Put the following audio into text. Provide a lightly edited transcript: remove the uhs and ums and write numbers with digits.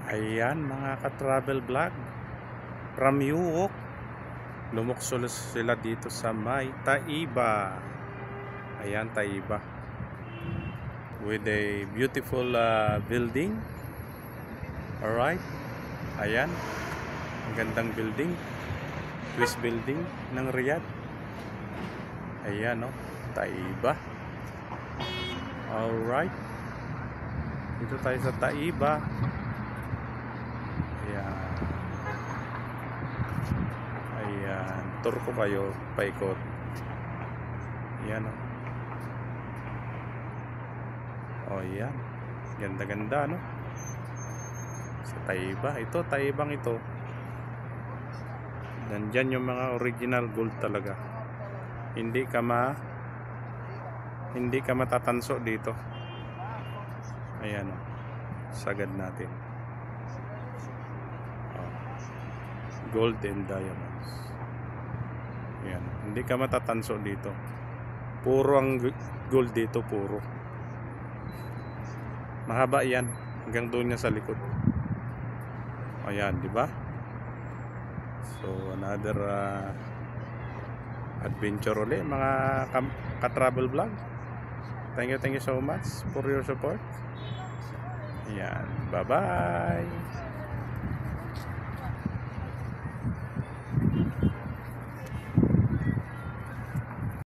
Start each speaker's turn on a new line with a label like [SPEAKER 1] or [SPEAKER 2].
[SPEAKER 1] Ayan mga ka-travel vlog from Yuok. Lumuksol sila dito sa may Taiba. Ayan, Taiba with a beautiful building. Alright. Ayan, ang gandang building, Swiss building ng Riyadh. Ayan, no, Taiba. Alright, dito tayo sa Taiba. Ayan. Ayan, tour ko kayo paikot. Ayan, no. Oh, ayan, ganda-ganda, no, sa Taiba. Ito, Taibang ito, nandyan yung mga original gold talaga. Hindi ka matatanso dito. Ayan, oh, sagad natin. Oh, gold and diamonds. Ayan, hindi ka matatanso dito. Puro ang gold dito, puro. Mahaba yan hanggang doon niya sa likod. Ayan, di ba? So another adventure ulit mga ka-travel vlog. Thank you so much for your support. Ayan, bye bye.